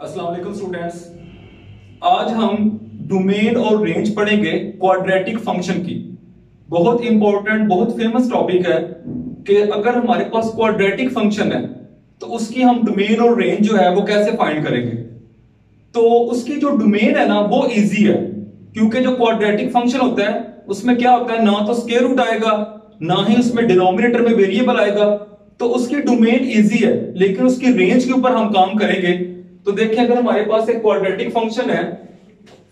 अस्सलाम वालेकुम स्टूडेंट्स। आज हम डोमेन और रेंज पढ़ेंगे क्वाड्रेटिक फंक्शन की। बहुत इंपॉर्टेंट, बहुत फेमस टॉपिक है कि अगर हमारे पास क्वाड्रेटिक फंक्शन है तो उसकी हम डोमेन और रेंज जो है वो कैसे फाइंड करेंगे। तो उसकी जो डोमेन है ना वो इजी है, क्योंकि जो क्वाड्रेटिक फंक्शन होता है उसमें क्या होता है, ना तो स्क्वायर रूट आएगा ना ही उसमें डिनोमिनेटर में वेरिएबल आएगा, तो उसकी डोमेन इजी है। लेकिन उसकी रेंज के ऊपर हम काम करेंगे। तो देखिए, अगर हमारे पास एक क्वाड्रेटिक फंक्शन है,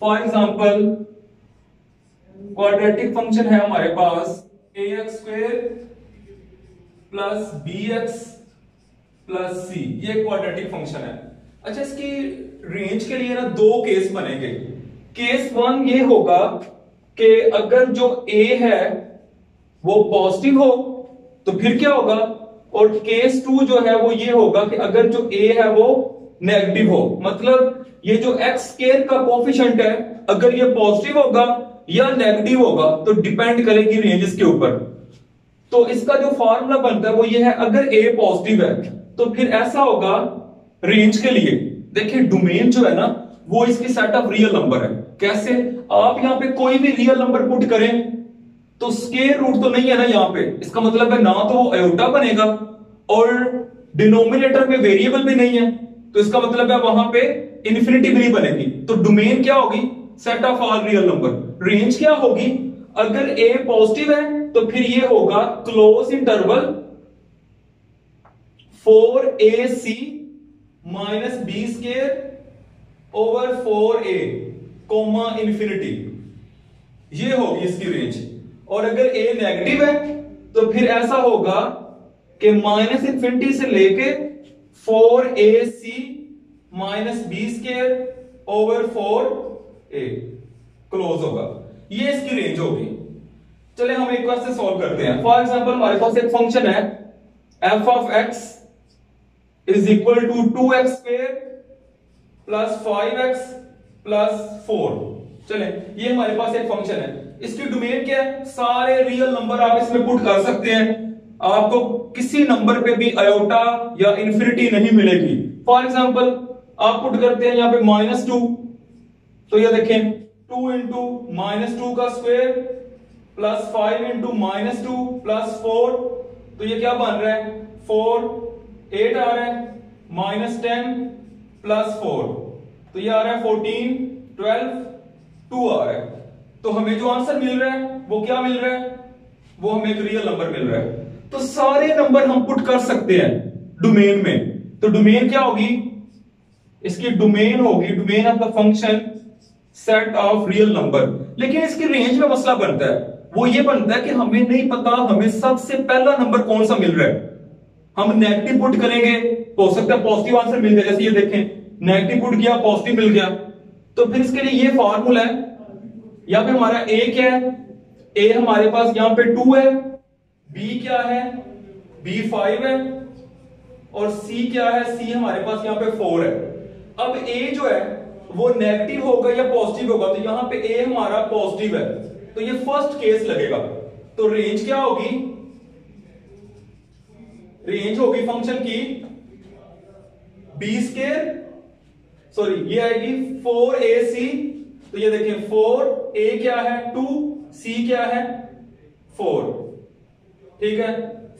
फॉर एग्जांपल क्वाड्रेटिक फंक्शन है हमारे पास ax square plus bx plus c, ये क्वाड्रेटिक फंक्शन है। अच्छा, इसकी रेंज के लिए ना दो केस बनेंगे। केस वन ये होगा कि अगर जो a है वो पॉजिटिव हो तो फिर क्या होगा, और केस टू जो है वो ये होगा कि अगर जो a है वो नेगेटिव हो। मतलब ये जो एक्स स्क्वायर का कोफिशिएंट है अगर ये पॉजिटिव होगा या नेगेटिव होगा तो डिपेंड करेगी रेंज इसके ऊपर। तो इसका जो फार्मूला बनता है वो ये है, अगर a पॉजिटिव है तो फिर ऐसा होगा रेंज के लिए। देखिए, डोमेन जो है ना वो इसकी सेट ऑफ रियल नंबर है। कैसे? आप यहां पे कोई भी रियल नंबर पुट करें तो स्क्वायर रूट तो नहीं है ना यहां पे, इसका मतलब है ना तो वो आयोटा बनेगा और डिनोमिनेटर में वेरिएबल भी नहीं है, तो इसका मतलब है वहां पे इन्फिनिटी भी नहीं बनेगी। तो डोमेन क्या होगी? Set of all real number. Range क्या होगी? अगर a पॉजिटिव है तो फिर ये होगा close interval 4ac minus B square over 4a comma infinity, ये होगी इसकी रेंज। और अगर a नेगेटिव है तो फिर ऐसा होगा कि माइनस इंफिनिटी से लेके 4ac minus B square over 4a close होगा, ये इसकी रेंज होगी। चले हम एक बार से सॉल्व करते हैं। फॉर एग्जांपल हमारे पास एक फंक्शन है f of x is equal to 2x square plus 5x plus 4। चले, ये हमारे पास एक फंक्शन है, इसकी डोमेन क्या है? सारे रियल नंबर आप इसमें पुट कर सकते हैं, आपको किसी नंबर पे भी आयोटा या इंफिनिटी नहीं मिलेगी। फॉर एग्जांपल आप पुट करते हैं यहां पे -2, तो ये देखें 2 इंटू -2 का स्क्वायर प्लस 5 इंटू -2 प्लस 4, तो ये क्या बन रहा है? 4 8 आ रहा है, -10 प्लस 4, तो ये आ रहा है 14 12 2 आ रहा है। तो हमें जो आंसर मिल रहा है वो क्या मिल रहा है? वो हमें एक रियल नंबर मिल रहा है। तो सारे नंबर हम पुट कर सकते हैं डोमेन में। तो डोमेन क्या होगी? इसकी डोमेन होगी, domain of the function set of real number. लेकिन इसकी रेंज में मसला बनता है, वो ये बनता है कि हमें नहीं पता हमें सबसे पहला नंबर कौन सा मिल रहा है। हम नेगेटिव पुट करेंगे, हो सकता है पॉजिटिव आंसर मिल जाए, जैसे ये देखें नेगेटिव पुट किया पॉजिटिव मिल गया। तो फिर इसके लिए ये फार्मूला है, यहां पे हमारा a क्या है? a हमारे पास यहां पे 2 है, b क्या है? b 5 है, और c क्या है? c हमारे पास यहां पे 4 है। अब a जो है वो नेगेटिव होगा या पॉजिटिव होगा, तो यहां पे a हमारा पॉजिटिव है, तो ये फर्स्ट केस लगेगा। तो रेंज क्या होगी? रेंज होगी फंक्शन की बी स्क्वायर, सॉरी ये आएगी 4ac, तो ये देखें 4a क्या है 2, c क्या है 4, ठीक है।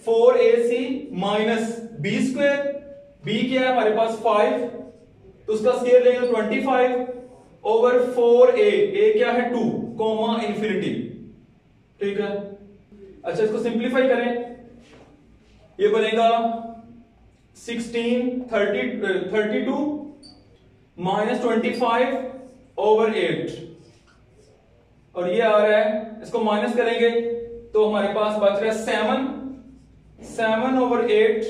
4ac minus B square, b क्या है हमारे पास 5, तो उसका स्क्वायर लेंगे 25 ओवर 4a, a क्या है 2 कोमा इंफिनिटी, ठीक है। अच्छा, इसको सिंप्लीफाई करें, ये बनेगा 16 32 माइनस 25 ओवर 8, और ये आ रहा है, इसको माइनस करेंगे तो हमारे पास बच रहा है 7 ओवर 8,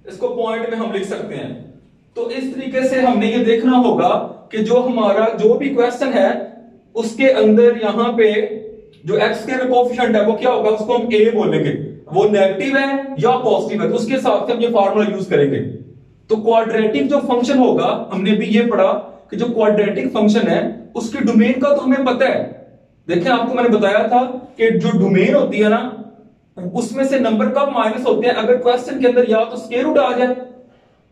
इसको पॉइंट में हम लिख सकते हैं। तो इस तरीके से हमने ये देखना होगा कि जो हमारा जो भी क्वेश्चन है उसके अंदर यहां पे जो एक्स के कोफिशिएंट है वो क्या होगा, उसको हम a बोलेंगे, वो नेगेटिव है या पॉजिटिव है, तो उसके हिसाब से हम ये फार्मूला यूज करेंगे। तो क्वाड्रेटिक जो फंक्शन होगा, हमने भी ये पढ़ा कि जो क्वाड्रेटिक फंक्शन है उसकी डोमेन का तो हमें पता है। देखिए, आपको मैंने बताया था कि जो डोमेन होती है ना उसमें से नंबर कब माइनस होते हैं? अगर क्वेश्चन के अंदर या तो स्क्वायर रूट आ जाए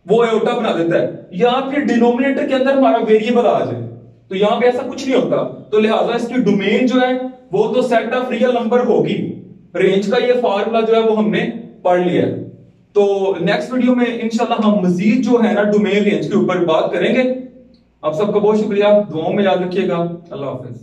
वो एयोटा बना देता है, या फिर डिनोमिनेटर के अंदर हमारा वेरिएबल आ जाए, तो यहां पे ऐसा कुछ नहीं होता। तो लिहाजा इसकी डोमेन जो है वो तो सेट ऑफ रियल नंबर होगी। रेंज का ये फार्मूला जो है वो हमने पढ़ लिया है। तो नेक्स्ट वीडियो में इंशाल्लाह हम मजीद जो है ना डोमेन रेंज के ऊपर बात करेंगे। आप सबका बहुत शुक्रिया, दुआओं में याद रखिएगा। अल्लाह हाफिज।